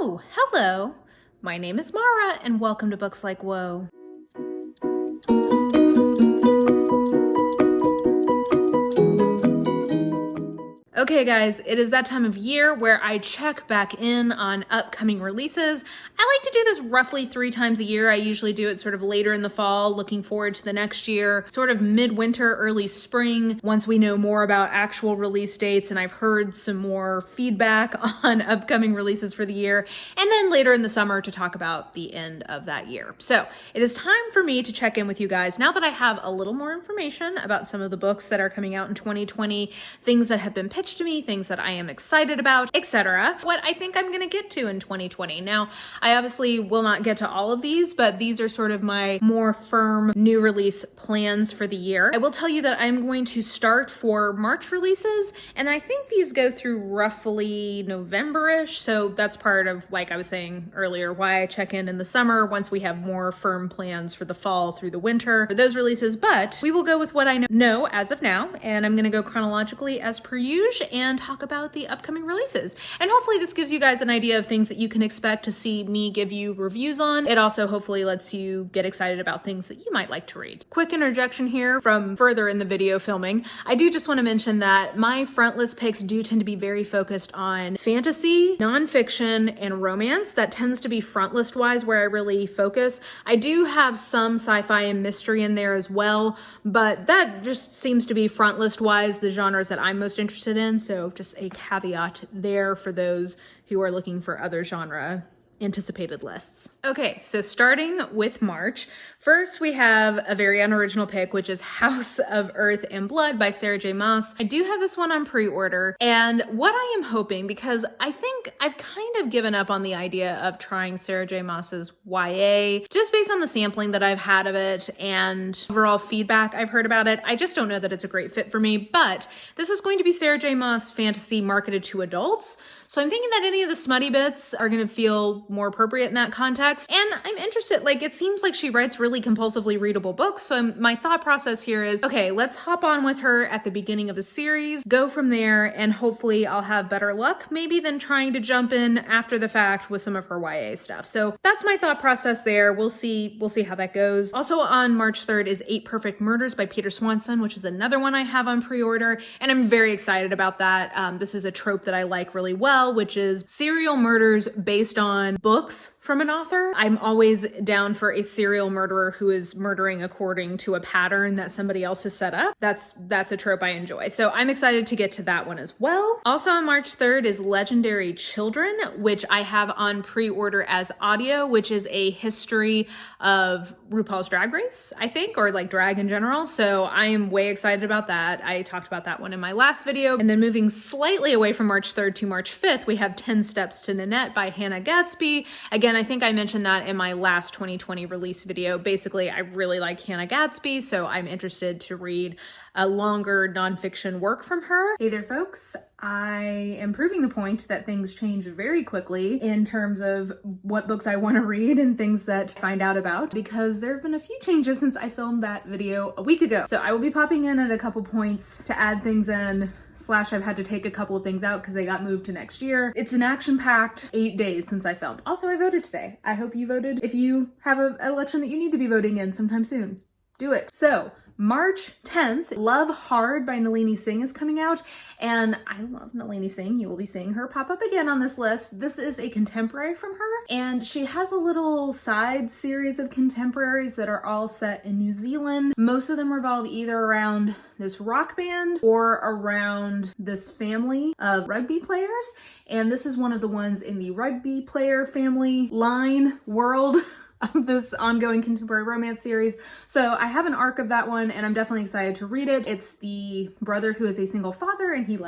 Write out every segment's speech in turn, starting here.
Oh, hello. My name is Mara, and welcome to Books Like Whoa. Okay guys, it is that time of year where I check back in on upcoming releases. I like to do this roughly 3 times a year. I usually do it sort of later in the fall, looking forward to the next year, sort of midwinter, early spring, once we know more about actual release dates and I've heard some more feedback on upcoming releases for the year, and then later in the summer to talk about the end of that year. So it is time for me to check in with you guys now that I have a little more information about some of the books that are coming out in 2020, things that have been pitched to me, things that I am excited about, etc. What I think I'm gonna get to in 2020. Now, I obviously will not get to all of these, but these are sort of my more firm new release plans for the year. I will tell you that I'm going to start for March releases, and I think these go through roughly November-ish, so that's part of, like I was saying earlier, why I check in the summer once we have more firm plans for the fall through the winter for those releases, but we will go with what I know as of now, and I'm gonna go chronologically as per usual and talk about the upcoming releases. And hopefully this gives you guys an idea of things that you can expect to see me give you reviews on. It also hopefully lets you get excited about things that you might like to read. Quick interjection here from further in the video filming. I do just want to mention that my front list picks do tend to be very focused on fantasy, nonfiction, and romance. That tends to be front list wise where I really focus. I do have some sci-fi and mystery in there as well, but that just seems to be front list wise the genres that I'm most interested in. So just a caveat there for those who are looking for other genre anticipated lists. Okay, so starting with March, first we have a very unoriginal pick, which is House of Earth and Blood by Sarah J. Maas. I do have this one on pre-order, and what I am hoping, because I think I've kind of given up on the idea of trying Sarah J. Maas's YA, just based on the sampling that I've had of it and overall feedback I've heard about it. I just don't know that it's a great fit for me, but this is going to be Sarah J. Maas fantasy marketed to adults, so I'm thinking that any of the smutty bits are going to feel more appropriate in that context. And I'm interested, like, it seems like she writes really compulsively readable books. So my thought process here is, okay, let's hop on with her at the beginning of a series, go from there, and hopefully I'll have better luck maybe than trying to jump in after the fact with some of her YA stuff. So that's my thought process there. We'll see how that goes. Also on March 3rd is 8 Perfect Murders by Peter Swanson, which is another one I have on pre-order, and I'm very excited about that. This is a trope that I like really well, which is serial murders based on books from an author. I'm always down for a serial murderer who is murdering according to a pattern that somebody else has set up. That's a trope I enjoy. So I'm excited to get to that one as well. Also on March 3rd is Legendary Children, which I have on pre-order as audio, which is a history of RuPaul's Drag Race, I think, or like drag in general. So I am way excited about that. I talked about that one in my last video. And then moving slightly away from March 3rd to March 5th, we have 10 Steps to Nanette by Hannah Gadsby. Again, I think I mentioned that in my last 2020 release video. Basically, I really like Hannah Gadsby, so I'm interested to read a longer nonfiction work from her. Hey there, folks. I am proving the point that things change very quickly in terms of what books I want to read and things that I find out about, because there have been a few changes since I filmed that video a week ago. So I will be popping in at a couple points to add things in, / I've had to take a couple of things out because they got moved to next year. It's an action-packed 8 days since I filmed. Also, I voted today. I hope you voted. If you have an election that you need to be voting in sometime soon, do it. So March 10th, Love Hard by Nalini Singh is coming out, and I love Nalini Singh. You will be seeing her pop up again on this list. This is a contemporary from her, and she has a little side series of contemporaries that are all set in New Zealand. Most of them revolve either around this rock band or around this family of rugby players, and this is one of the ones in the rugby player family line world of this ongoing contemporary romance series. So I have an arc of that one, and I'm definitely excited to read it. It's the brother who is a single father, and he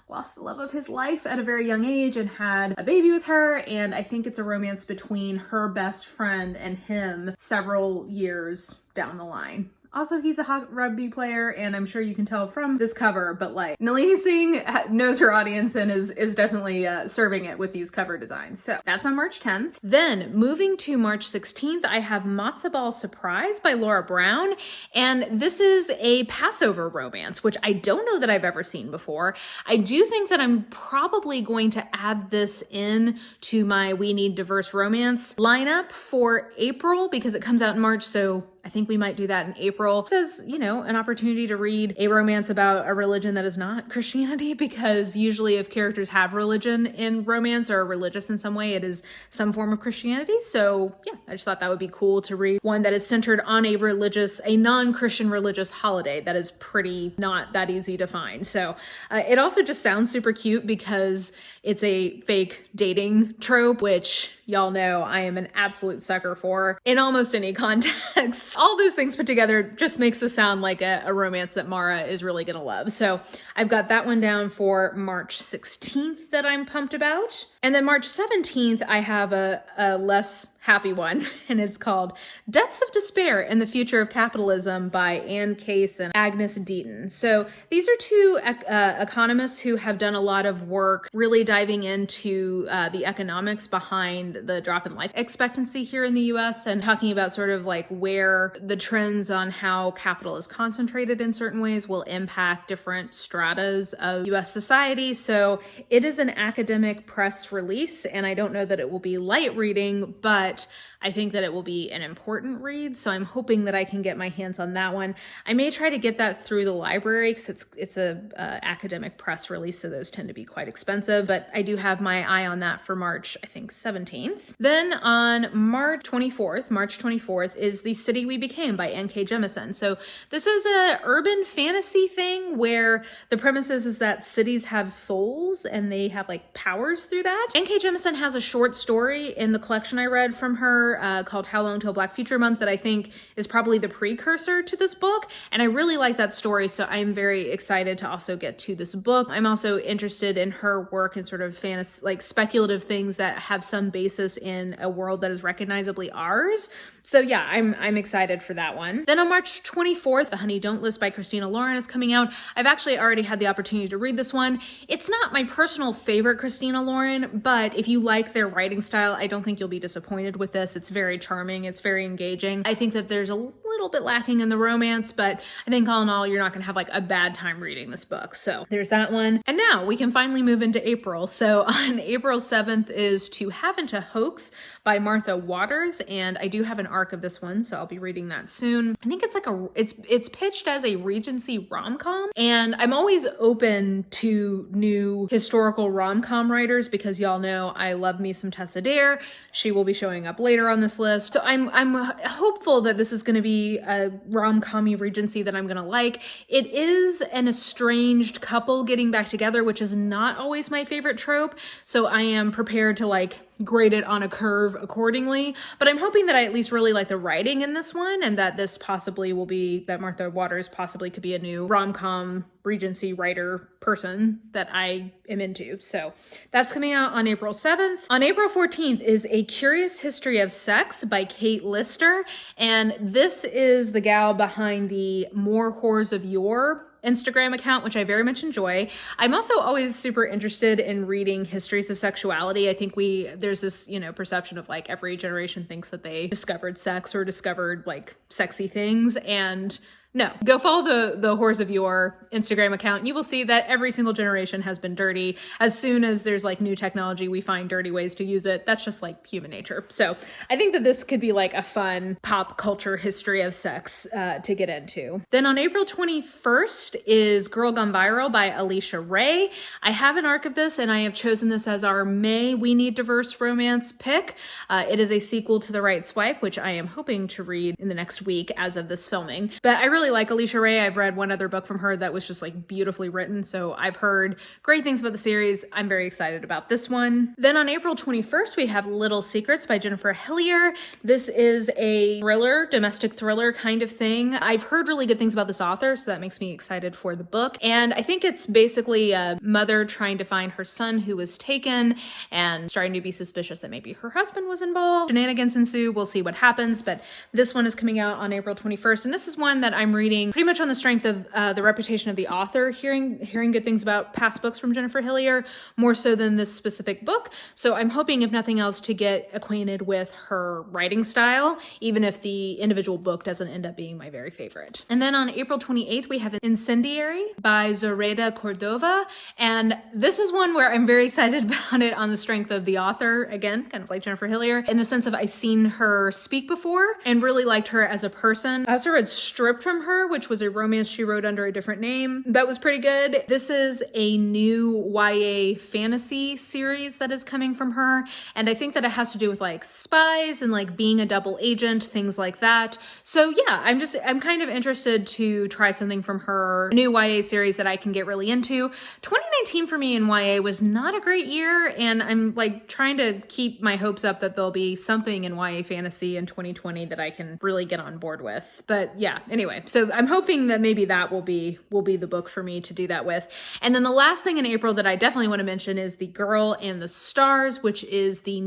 lost the love of his life at a very young age and had a baby with her, and I think it's a romance between her best friend and him several years down the line. Also, he's a hot rugby player, and I'm sure you can tell from this cover, but like, Nalini Singh knows her audience and is definitely serving it with these cover designs. So that's on March 10th. Then moving to March 16th, I have Matzo Ball Surprise by Laura Brown. And this is a Passover romance, which I don't know that I've ever seen before. I do think that I'm probably going to add this in to my We Need Diverse Romance lineup for April because it comes out in March. So I think we might do that in April. It says, you know, an opportunity to read a romance about a religion that is not Christianity, because usually if characters have religion in romance or are religious in some way, it is some form of Christianity. So yeah, I just thought that would be cool to read one that is centered on a non-Christian religious holiday that is pretty not that easy to find. So it also just sounds super cute because it's a fake dating trope, which y'all know I am an absolute sucker for in almost any context. All those things put together just makes this sound like a romance that Mara is really gonna love. So I've got that one down for March 16th that I'm pumped about. And then March 17th, I have a less happy one, and it's called Deaths of Despair and the Future of Capitalism by Anne Case and Agnes Deaton. So these are two economists who have done a lot of work really diving into the economics behind the drop in life expectancy here in the US and talking about sort of like where the trends on how capital is concentrated in certain ways will impact different stratas of US society. So it is an academic press release, and I don't know that it will be light reading, but I think that it will be an important read, so I'm hoping that I can get my hands on that one. I may try to get that through the library because it's a academic press release, so those tend to be quite expensive, but I do have my eye on that for March, I think, 17th. Then on March 24th is The City We Became by N.K. Jemisin. So this is a urban fantasy thing where the premise is that cities have souls and they have like powers through that. N.K. Jemisin has a short story in the collection I read from her called How Long Till Black Future Month that I think is probably the precursor to this book, and I really like that story, so I'm very excited to also get to this book. I'm also interested in her work in sort of fantasy, like speculative things that have some basis in a world that is recognizably ours. So yeah, I'm excited for that one. Then on March 24th, The Honey Don't List by Christina Lauren is coming out. I've actually already had the opportunity to read this one. It's not my personal favorite Christina Lauren, but if you like their writing style, I don't think you'll be disappointed with this. It's very charming. It's very engaging. I think that there's a little bit lacking in the romance, but I think all in all, you're not going to have like a bad time reading this book. So there's that one. And now we can finally move into April. So on April 7th is To Have To Hoax by Martha Waters. And I do have an arc of this one, so I'll be reading that soon. I think it's like it's pitched as a Regency rom-com. And I'm always open to new historical rom-com writers because y'all know I love me some Tessa Dare. She will be showing up later on this list. So I'm hopeful that this is going to be a rom-com-y Regency that I'm going to like. It is an estranged couple getting back together, which is not always my favorite trope. So I am prepared to like grade it on a curve accordingly. But I'm hoping that I at least really like the writing in this one, and that this possibly will be, that Martha Waters possibly could be a new rom-com Regency writer person that I am into. So that's coming out on April 7th. On April 14th is A Curious History of Sex by Kate Lister. And this is the gal behind the More Whores of Yore Instagram account, which I very much enjoy. I'm also always super interested in reading histories of sexuality. I think there's this, perception of like every generation thinks that they discovered sex or discovered like sexy things, and no, go follow the Whores of Yore Instagram account. You will see that every single generation has been dirty. As soon as there's like new technology, we find dirty ways to use it. That's just like human nature. So I think that this could be like a fun pop culture history of sex to get into. Then on April 21st is Girl Gone Viral by Alisha Ray. I have an arc of this, and I have chosen this as our May We Need Diverse Romance pick. It is a sequel to The Right Swipe, which I am hoping to read in the next week as of this filming. But I really really like Alisha Ray. I've read one other book from her that was just like beautifully written, so I've heard great things about the series. I'm very excited about this one. Then on April 21st, we have Little Secrets by Jennifer Hillier. This is a thriller, domestic thriller kind of thing. I've heard really good things about this author, so that makes me excited for the book. And I think it's basically a mother trying to find her son who was taken and starting to be suspicious that maybe her husband was involved. Shenanigans ensue. We'll see what happens, but this one is coming out on April 21st. And this is one that I'm reading pretty much on the strength of the reputation of the author, hearing good things about past books from Jennifer Hillier, more so than this specific book. So I'm hoping, if nothing else, to get acquainted with her writing style, even if the individual book doesn't end up being my very favorite. And then on April 28th, we have Incendiary by Zoraida Cordova. And this is one where I'm very excited about it on the strength of the author, again, kind of like Jennifer Hillier, in the sense of I've seen her speak before and really liked her as a person. I also read Stripped from her, which was a romance she wrote under a different name. That was pretty good. This is a new YA fantasy series that is coming from her. And I think that it has to do with like spies and like being a double agent, things like that. So yeah, I'm kind of interested to try something from her new YA series that I can get really into. 2019 for me in YA was not a great year, and I'm like trying to keep my hopes up that there'll be something in YA fantasy in 2020 that I can really get on board with. But yeah, anyway, so I'm hoping that maybe that will be the book for me to do that with. And then the last thing in April that I definitely want to mention is The Girl and the Stars, which is the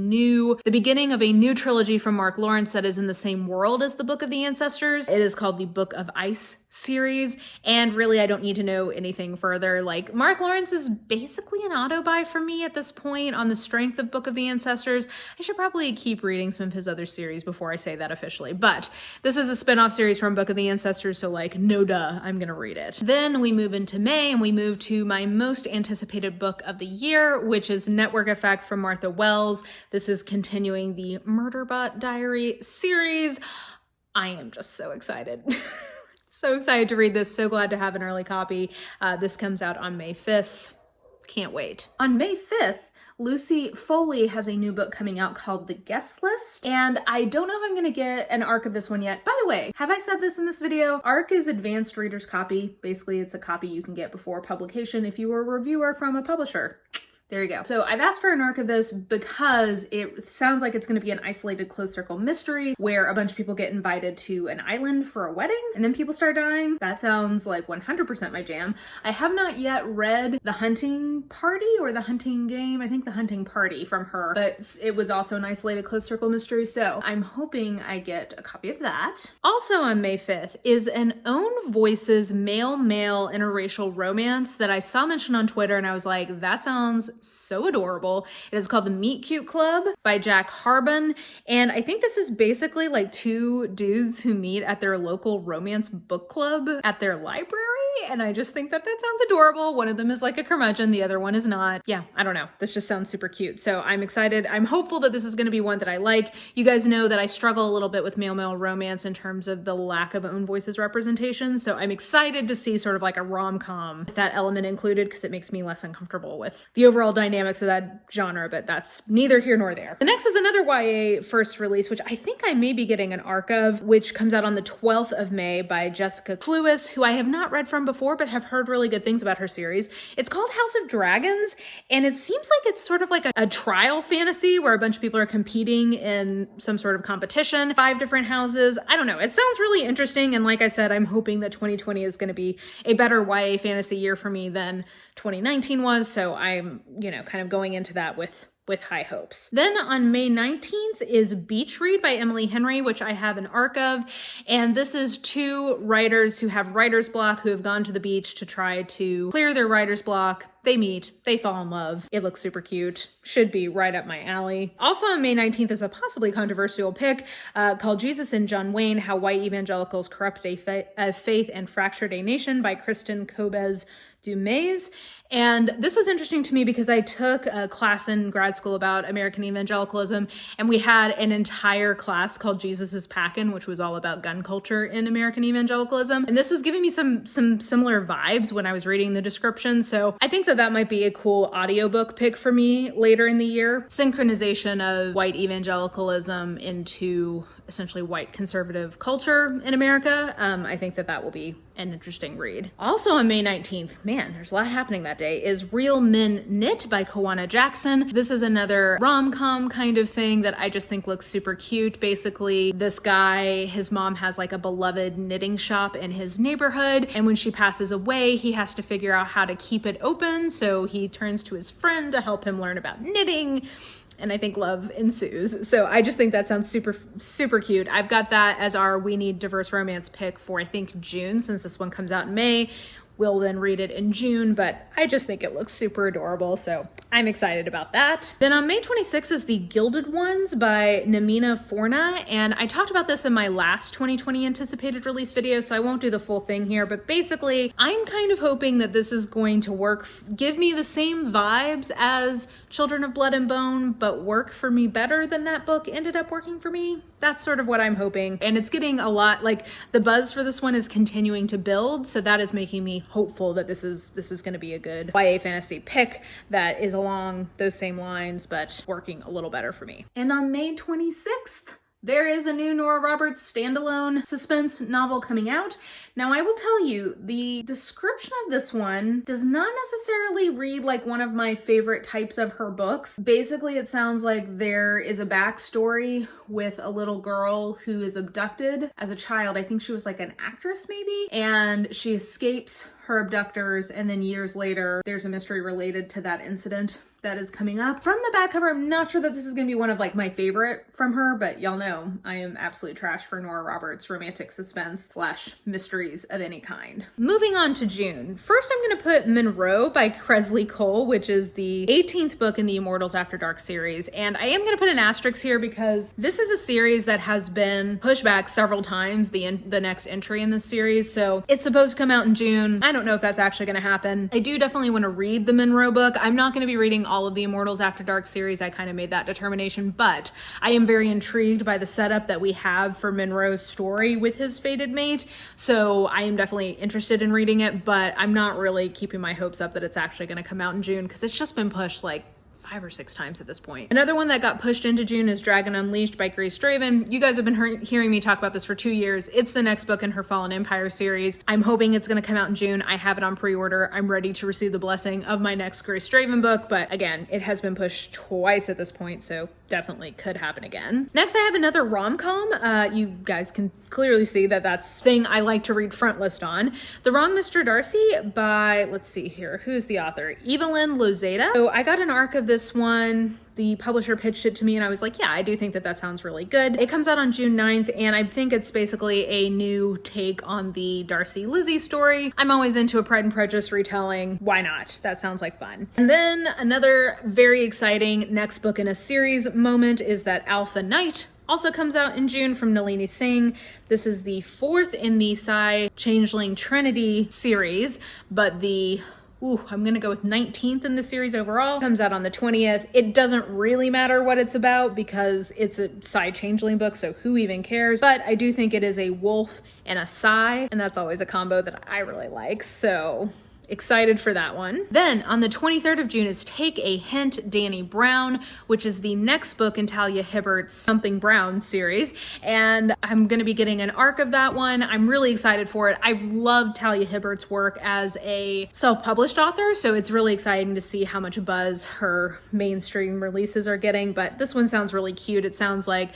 beginning of a new trilogy from Mark Lawrence that is in the same world as the Book of the Ancestors. It is called the Book of Ice series, and really I don't need to know anything further. Like, Mark Lawrence is basically an auto-buy for me at this point on the strength of Book of the Ancestors. I should probably keep reading some of his other series before I say that officially, but this is a spin-off series from Book of the Ancestors, so like, no duh, I'm gonna read it. Then we move into May, and we move to my most anticipated book of the year, which is Network Effect from Martha Wells. This is continuing the Murderbot Diary series. I am just so excited. So excited to read this. So glad to have an early copy. This comes out on May 5th. Can't wait. On May 5th, Lucy Foley has a new book coming out called The Guest List, and I don't know if I'm gonna get an ARC of this one yet. By the way, have I said this in this video? ARC is advanced reader's copy. Basically, it's a copy you can get before publication if you were a reviewer from a publisher. There you go. So I've asked for an ARC of this because it sounds like it's going to be an isolated closed circle mystery where a bunch of people get invited to an island for a wedding and then people start dying. That sounds like 100% my jam. I have not yet read The Hunting Party or The Hunting Game. I think The Hunting Party from her, but it was also an isolated closed circle mystery. So I'm hoping I get a copy of that. Also on May 5th is an Own Voices male-male interracial romance that I saw mentioned on Twitter, and I was like, that sounds so adorable. It is called the MeetCute Club by Jack Harbon, and I think this is basically like two dudes who meet at their local romance book club at their library, and I just think that sounds adorable. One of them is like a curmudgeon, the other one is not. Yeah, I don't know. This just sounds super cute. So I'm excited. I'm hopeful that this is going to be one that I like. You guys know that I struggle a little bit with male-male romance in terms of the lack of Own Voices representation, so I'm excited to see sort of like a rom-com with that element included because it makes me less uncomfortable with the overall dynamics of that genre, but that's neither here nor there. The next is another YA first release, which I think I may be getting an ARC of, which comes out on the 12th of May by Jessica Cluess, who I have not read from before, but have heard really good things about her series. It's called House of Dragons, and it seems like it's sort of like a trial fantasy where a bunch of people are competing in some sort of competition, 5 different houses. I don't know. It sounds really interesting, and like I said, I'm hoping that 2020 is going to be a better YA fantasy year for me than 2019 was, so I'm, kind of going into that with high hopes. Then on May 19th is Beach Read by Emily Henry, which I have an ARC of, and this is 2 writers who have writer's block who have gone to the beach to try to clear their writer's block. They meet, they fall in love. It looks super cute. Should be right up my alley. Also on May 19th is a possibly controversial pick called Jesus and John Wayne, How White Evangelicals Corrupted a Faith and Fractured a Nation by Kristen Kobes Dumaze. And this was interesting to me because I took a class in grad school about American evangelicalism, and we had an entire class called Jesus is Packin', which was all about gun culture in American evangelicalism. And this was giving me some similar vibes when I was reading the description. So I think that that might be a cool audiobook pick for me later in the year. Synchronization of white evangelicalism into essentially white conservative culture in America. I think that will be an interesting read. Also on May 19th, man, there's a lot happening that day, is Real Men Knit by Kawana Jackson. This is another rom-com kind of thing that I just think looks super cute. Basically, this guy, his mom has like a beloved knitting shop in his neighborhood, and when she passes away, he has to figure out how to keep it open, so he turns to his friend to help him learn about knitting. And I think love ensues. So I just think that sounds super, super cute. I've got that as our We Need Diverse Romance pick for, I think, June, since this one comes out in May. We'll then read it in June, but I just think it looks super adorable, so I'm excited about that. Then on May 26th is The Gilded Ones by Namina Forna, and I talked about this in my last 2020 anticipated release video, so I won't do the full thing here, but basically, I'm kind of hoping that this is going to work, give me the same vibes as Children of Blood and Bone, but work for me better than that book ended up working for me. That's sort of what I'm hoping, and it's getting a lot, like, the buzz for this one is continuing to build, so that is making me hopeful that this is going to be a good YA fantasy pick that is along those same lines, but working a little better for me. And on May 26th, there is a new Nora Roberts standalone suspense novel coming out. Now, I will tell you, the description of this one does not necessarily read like one of my favorite types of her books. Basically, it sounds like there is a backstory with a little girl who is abducted as a child. I think she was like an actress maybe, and she escapes her abductors, and then years later, there's a mystery related to that incident that is coming up. From the back cover, I'm not sure that this is gonna be one of like my favorite from her, but y'all know I am absolute trash for Nora Roberts romantic suspense / mysteries of any kind. Moving on to June. First, I'm gonna put Monroe by Kresley Cole, which is the 18th book in the Immortals After Dark series. And I am gonna put an asterisk here because this is a series that has been pushed back several times, the next entry in this series. So it's supposed to come out in June. I don't know if that's actually gonna happen. I do definitely wanna read the Monroe book. I'm not gonna be reading all of the Immortals After Dark series. I kind of made that determination, but I am very intrigued by the setup that we have for Monroe's story with his fated mate. So I am definitely interested in reading it, but I'm not really keeping my hopes up that it's actually going to come out in June because it's just been pushed like 5 or 6 times at this point. Another one that got pushed into June is Dragon Unleashed by Grace Draven. You guys have been hearing me talk about this for 2 years. It's the next book in her Fallen Empire series. I'm hoping it's going to come out in June. I have it on pre-order. I'm ready to receive the blessing of my next Grace Draven book, but again, it has been pushed twice at this point, so definitely could happen again. Next, I have another rom-com. You guys can clearly see that that's thing I like to read front list on. The Wrong Mr. Darcy by, let's see here, who's the author? Evelyn Lozada. So I got an arc of this one. The publisher pitched it to me and I was like, yeah, I do think that that sounds really good. It comes out on June 9th and I think it's basically a new take on the Darcy Lizzie story. I'm always into a Pride and Prejudice retelling. Why not? That sounds like fun. And then another very exciting next book in a series moment is that Alpha Knight also comes out in June from Nalini Singh. This is the 4th in the Psy Changeling Trinity series, but I'm gonna go with 19th in the series overall. Comes out on the 20th. It doesn't really matter what it's about because it's a Psy Changeling book, so who even cares? But I do think it is a wolf and a Psy, and that's always a combo that I really like, so excited for that one. Then on the 23rd of June is Take a Hint, Danny Brown, which is the next book in Talia Hibbert's Something Brown series. And I'm going to be getting an arc of that one. I'm really excited for it. I've loved Talia Hibbert's work as a self-published author, so it's really exciting to see how much buzz her mainstream releases are getting. But this one sounds really cute. It sounds like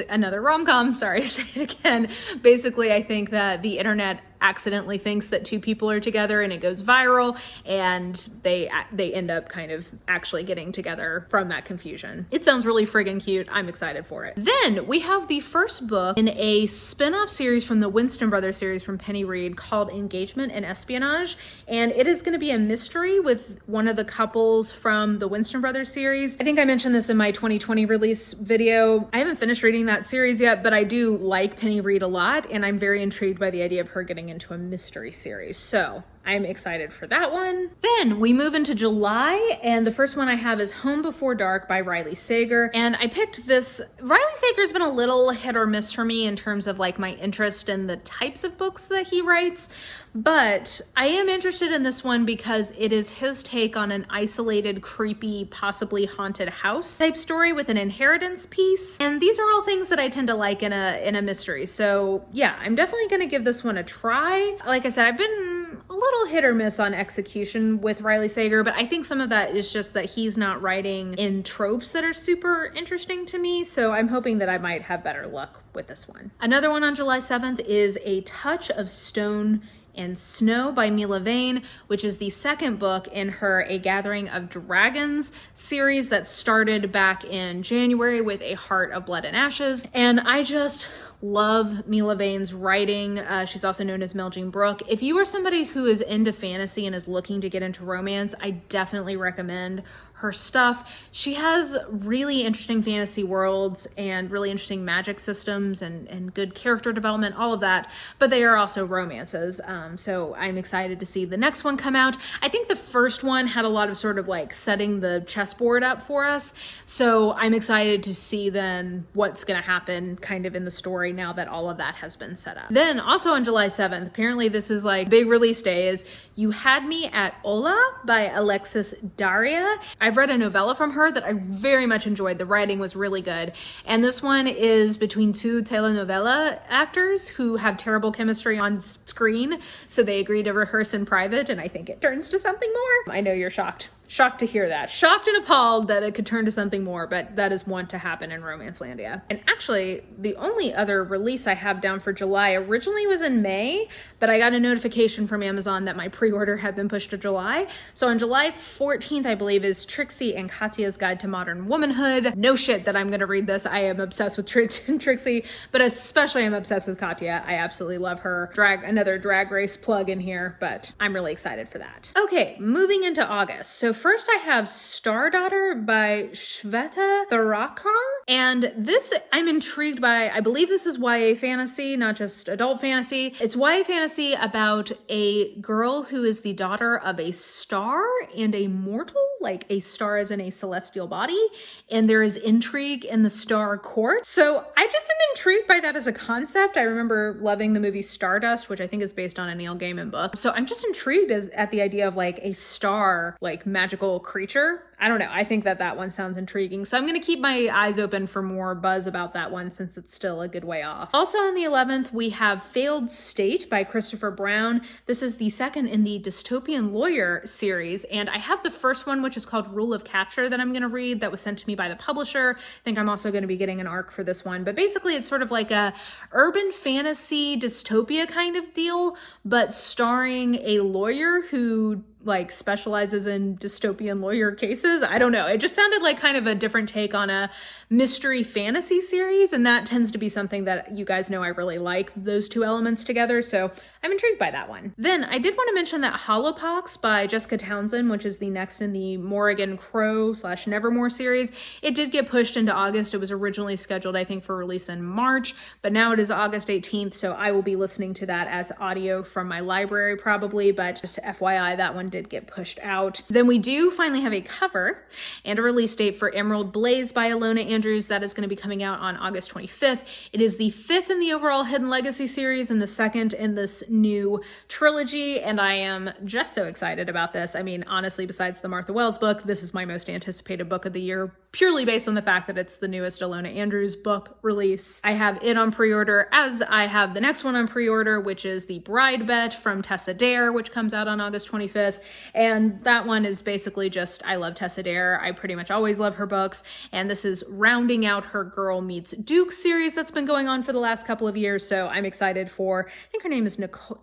another rom-com, sorry, say it again. Basically, I think that the internet accidentally thinks that 2 people are together and it goes viral and they end up kind of actually getting together from that confusion. It sounds really friggin' cute. I'm excited for it. Then we have the first book in a spin-off series from the Winston Brothers series from Penny Reed called Engagement and Espionage, and it is going to be a mystery with one of the couples from the Winston Brothers series. I think I mentioned this in my 2020 release video. I haven't finished reading that series yet, but I do like Penny Reed a lot and I'm very intrigued by the idea of her getting into a mystery series. So I'm excited for that one. Then we move into July, and the first one I have is Home Before Dark by Riley Sager. And I picked this. Riley Sager's been a little hit or miss for me in terms of like my interest in the types of books that he writes, but I am interested in this one because it is his take on an isolated, creepy, possibly haunted house type story with an inheritance piece. And these are all things that I tend to like in a mystery. So yeah, I'm definitely gonna give this one a try. Like I said, I've been a little hit or miss on execution with Riley Sager, but I think some of that is just that he's not writing in tropes that are super interesting to me. So I'm hoping that I might have better luck with this one. Another one on July 7th is A Touch of Stone and Snow by Mila Vane, which is the second book in her A Gathering of Dragons series that started back in January with A Heart of Blood and Ashes. And I just love Mila Vane's writing. She's also known as Mel Jean Brooke. If you are somebody who is into fantasy and is looking to get into romance, I definitely recommend her stuff. She has really interesting fantasy worlds and really interesting magic systems and good character development, all of that, but they are also romances. So I'm excited to see the next one come out. I think the first one had a lot of sort of like setting the chessboard up for us. So I'm excited to see then what's gonna happen kind of in the story now that all of that has been set up. Then also on July 7th, apparently this is like big release day, is You Had Me at Hola by Alexis Daria. I've read a novella from her that I very much enjoyed. The writing was really good. And this one is between two telenovela actors who have terrible chemistry on screen. So they agree to rehearse in private, and I think it turns to something more. I know you're shocked to hear that. Shocked and appalled that it could turn to something more, but that is one to happen in Romancelandia. And actually, the only other release I have down for July originally was in May, but I got a notification from Amazon that my pre-order had been pushed to July. So on July 14th, I believe, is Trixie and Katya's Guide to Modern Womanhood. No shit that I'm gonna read this. I am obsessed with Trixie, but especially I'm obsessed with Katya. I absolutely love her. Another drag race plug in here, but I'm really excited for that. Okay, moving into August. So first I have Star Daughter by Shweta Tharakar. And this I'm intrigued by. I believe this is YA fantasy, not just adult fantasy. It's YA fantasy about a girl who is the daughter of a star and a mortal, like a star as in a celestial body. And there is intrigue in the star court. So I just am intrigued by that as a concept. I remember loving the movie Stardust, which I think is based on a Neil Gaiman book. So I'm just intrigued at the idea of like a star, like magical creature. I don't know. I think that one sounds intriguing. So I'm going to keep my eyes open for more buzz about that one since it's still a good way off. Also on the 11th, we have Failed State by Christopher Brown. This is the second in the Dystopian Lawyer series. And I have the first one, which is called Rule of Capture, that I'm going to read, that was sent to me by the publisher. I think I'm also going to be getting an arc for this one. But basically it's sort of like a urban fantasy dystopia kind of deal, but starring a lawyer who like specializes in dystopian lawyer cases. I don't know. It just sounded like kind of a different take on a mystery fantasy series. And that tends to be something that you guys know I really like, those two elements together. So I'm intrigued by that one. Then I did want to mention that Holo Pox by Jessica Townsend, which is the next in the Morrigan Crow / Nevermore series. It did get pushed into August. It was originally scheduled, I think, for release in March, but now it is August 18th. So I will be listening to that as audio from my library probably, but just FYI, that one did get pushed out. Then we do finally have a cover and a release date for Emerald Blaze by Alona Andrews. That is going to be coming out on August 25th. It is the 5th in the overall Hidden Legacy series and the 2nd in this new trilogy, and I am just so excited about this. I mean, honestly, besides the Martha Wells book, this is my most anticipated book of the year, purely based on the fact that it's the newest Alona Andrews book release. I have it on pre-order, as I have the next one on pre-order, which is the Bridebed from Tessa Dare, which comes out on August 25th. And that one is basically just, I love Tessa Dare. I pretty much always love her books. And this is rounding out her Girl Meets Duke series that's been going on for the last couple of years. So I'm excited for, I think her name is Nicole,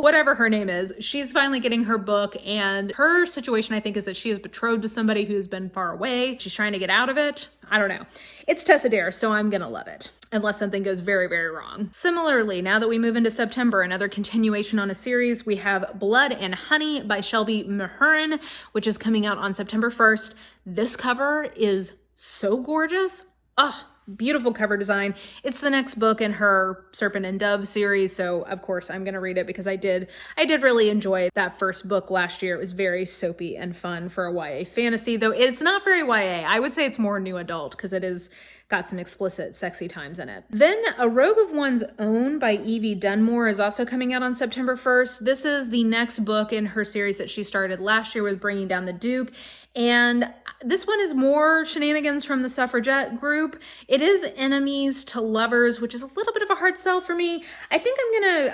whatever her name is. She's finally getting her book, and her situation, I think, is that she is betrothed to somebody who's been far away. She's trying to get out of it. I don't know. It's Tessa Dare, so I'm gonna love it. Unless something goes very, very wrong. Similarly, now that we move into September, another continuation on a series, we have Blood and Honey by Shelby Mahurin, which is coming out on September 1st. This cover is so gorgeous. Oh, Beautiful cover design. It's the next book in her Serpent and Dove series, so of course I'm gonna read it because I did really enjoy that first book last year. It was very soapy and fun for a YA fantasy, though it's not very YA. I would say it's more new adult because it is got some explicit sexy times in it. Then A Robe of One's Own by Evie Dunmore is also coming out on September 1st. This is the next book in her series that she started last year with Bringing Down the Duke. And this one is more shenanigans from the suffragette group. It is enemies to lovers, which is a little bit of a hard sell for me. I think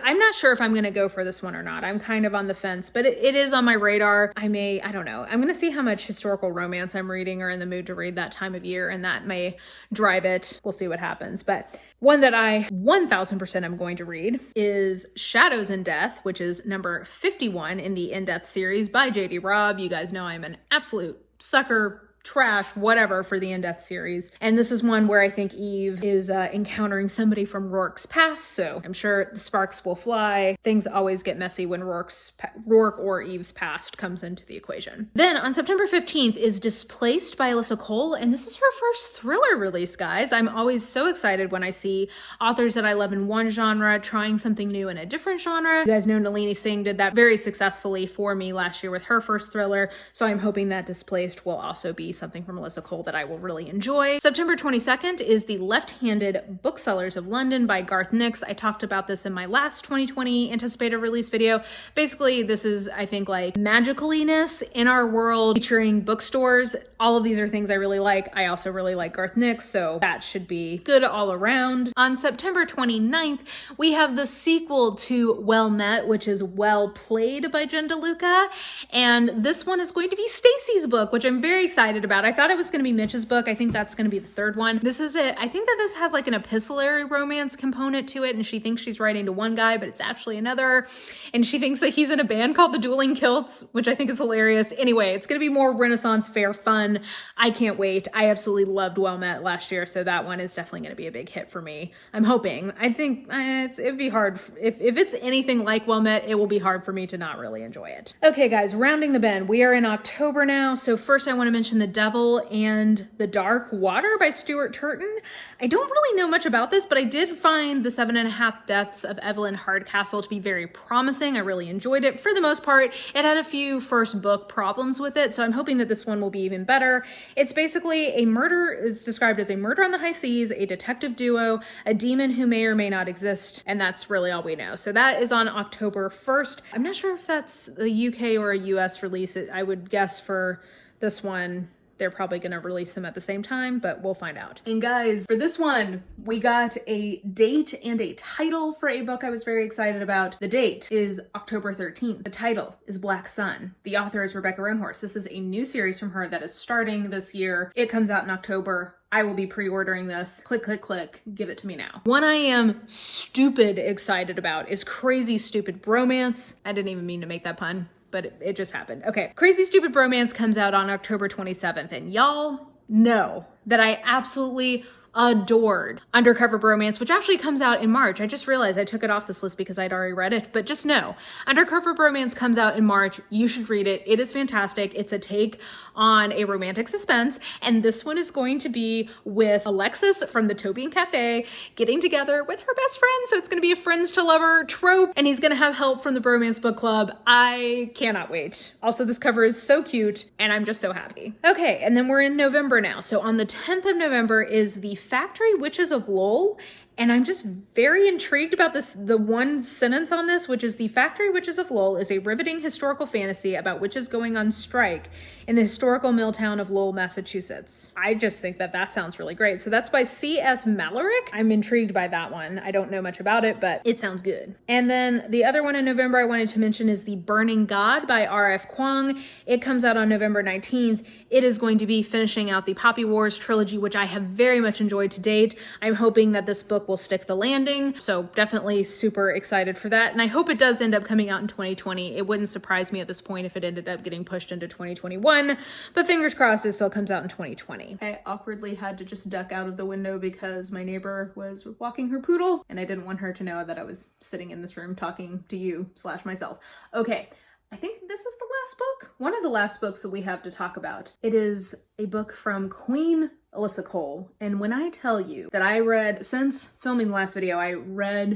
I'm not sure if I'm gonna go for this one or not. I'm kind of on the fence, but it is on my radar. I don't know. I'm gonna see how much historical romance I'm reading or in the mood to read that time of year, and that may drive it. We'll see what happens. But one that I 1000% am going to read is Shadows in Death, which is number 51 in the In Death series by J.D. Robb. You guys know I'm an absolute sucker, trash, whatever for the In Death series. And this is one where I think Eve is encountering somebody from Rourke's past, so I'm sure the sparks will fly. Things always get messy when Rourke or Eve's past comes into the equation. Then on September 15th is Displaced by Alyssa Cole, and this is her first thriller release, guys. I'm always so excited when I see authors that I love in one genre trying something new in a different genre. You guys know Nalini Singh did that very successfully for me last year with her first thriller, so I'm hoping that Displaced will also be something from Alyssa Cole that I will really enjoy. September 22nd is The Left-Handed Booksellers of London by Garth Nix. I talked about this in my last 2020 anticipated release video. Basically, this is, I think, like magicaliness in our world featuring bookstores. All of these are things I really like. I also really like Garth Nix, so that should be good all around. On September 29th, we have the sequel to Well Met, which is Well Played by Jen DeLuca. And this one is going to be Stacy's book, which I'm very excited about. I thought it was going to be Mitch's book. I think that's going to be the third one. This is it. I think that this has like an epistolary romance component to it, and she thinks she's writing to one guy, but it's actually another. And she thinks that he's in a band called the Dueling Kilts, which I think is hilarious. Anyway, it's going to be more Renaissance fair fun. I can't wait. I absolutely loved Well Met last year, so that one is definitely going to be a big hit for me. I'm hoping. I think it'd be hard. If it's anything like Well Met, it will be hard for me to not really enjoy it. Okay, guys, rounding the bend. We are in October now, so first I want to mention The Devil and the Dark Water by Stuart Turton. I don't really know much about this, but I did find The 7.5 Deaths of Evelyn Hardcastle to be very promising. I really enjoyed it. For the most part, it had a few first book problems with it, so I'm hoping that this one will be even better. It's basically a murder. It's described as a murder on the high seas, a detective duo, a demon who may or may not exist, and that's really all we know. So that is on October 1st. I'm not sure if that's a UK or a US release. I would guess for this one, they're probably going to release them at the same time, but we'll find out. And guys, for this one, we got a date and a title for a book I was very excited about. The date is October 13th. The title is Black Sun. The author is Rebecca Roanhorse. This is a new series from her that is starting this year. It comes out in October. I will be pre-ordering this. Click, click, click. Give it to me now. One I am stupid excited about is Crazy Stupid Bromance. I didn't even mean to make that pun, but it just happened. Okay, Crazy Stupid Bromance comes out on October 27th, and y'all know that I absolutely adored Undercover Bromance, which actually comes out in March. I just realized I took it off this list because I'd already read it, but just know, Undercover Bromance comes out in March. You should read it. It is fantastic. It's a take on a romantic suspense, and this one is going to be with Alexis from the Tobian Cafe getting together with her best friend, so it's going to be a friends to lover trope, and he's going to have help from the Bromance Book Club. I cannot wait. Also, this cover is so cute, and I'm just so happy. Okay, and then we're in November now. So on the 10th of November is The Factory Witches of Lowell, and I'm just very intrigued about this, the one sentence on this, which is The Factory Witches of Lowell is a riveting historical fantasy about witches going on strike in the historical mill town of Lowell, Massachusetts. I just think that that sounds really great. So that's by C.S. Mallorik. I'm intrigued by that one. I don't know much about it, but it sounds good. And then the other one in November I wanted to mention is The Burning God by R.F. Kuang. It comes out on November 19th. It is going to be finishing out the Poppy Wars trilogy, which I have very much enjoyed to date. I'm hoping that this book will stick the landing, so definitely super excited for that, and I hope it does end up coming out in 2020. It wouldn't surprise me at this point if it ended up getting pushed into 2021, but fingers crossed it still comes out in 2020. I awkwardly had to just duck out of the window because my neighbor was walking her poodle, and I didn't want her to know that I was sitting in this room talking to you / myself. Okay. I think this is the last book, one of the last books that we have to talk about. It is a book from Queen Kresley Cole. And when I tell you that I read, since filming the last video, I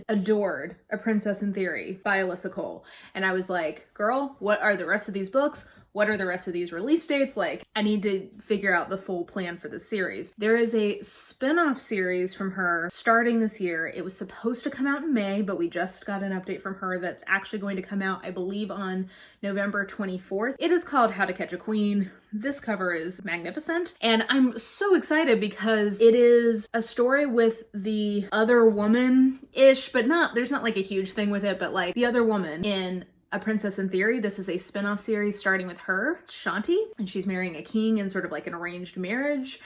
adored A Princess in Theory by Kresley Cole. And I was like, girl, what are the rest of these books? What are the rest of these release dates? Like, I need to figure out the full plan for this series. There is a spin-off series from her starting this year. It was supposed to come out in May, but we just got an update from her that's actually going to come out, I believe, on November 24th. It is called How to Catch a Queen. This cover is magnificent, and I'm so excited because it is a story with the other woman-ish, but there's not like a huge thing with it, but like the other woman in A Princess in Theory. This is a spin-off series starting with her, Shanti, and she's marrying a king in sort of like an arranged marriage.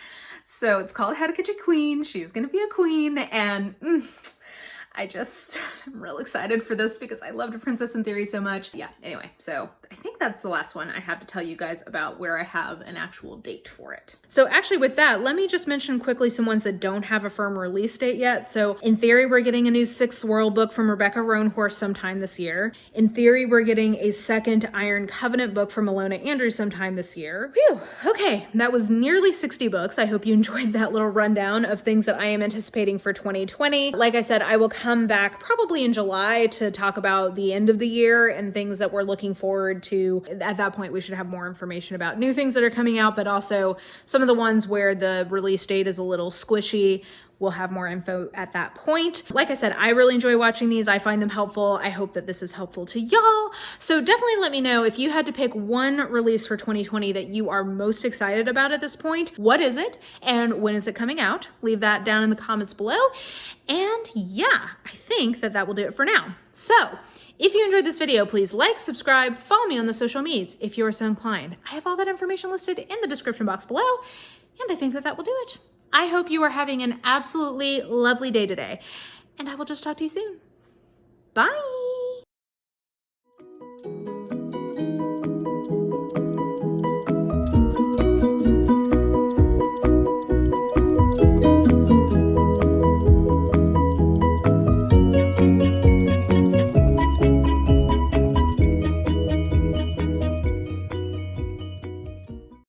So it's called How to Catch a Queen. She's gonna be a queen, and I'm real excited for this because I loved A Princess in Theory so much. Yeah, anyway, so I think that's the last one I have to tell you guys about where I have an actual date for it. So actually with that, let me just mention quickly some ones that don't have a firm release date yet. So in theory, we're getting a new 6th World book from Rebecca Roanhorse sometime this year. In theory, we're getting a 2nd Iron Covenant book from Alona Andrews sometime this year. Whew, okay, that was nearly 60 books. I hope you enjoyed that little rundown of things that I am anticipating for 2020. Like I said, I will come back probably in July to talk about the end of the year and things that we're looking forward to. At that point, we should have more information about new things that are coming out, but also some of the ones where the release date is a little squishy. We'll have more info at that point. Like I said, I really enjoy watching these. I find them helpful. I hope that this is helpful to y'all. So definitely let me know if you had to pick one release for 2020 that you are most excited about at this point. What is it? And when is it coming out? Leave that down in the comments below. And yeah, I think that will do it for now. So if you enjoyed this video, please like, subscribe, follow me on the social medias if you are so inclined. I have all that information listed in the description box below. And I think that will do it. I hope you are having an absolutely lovely day today, and I will just talk to you soon. Bye.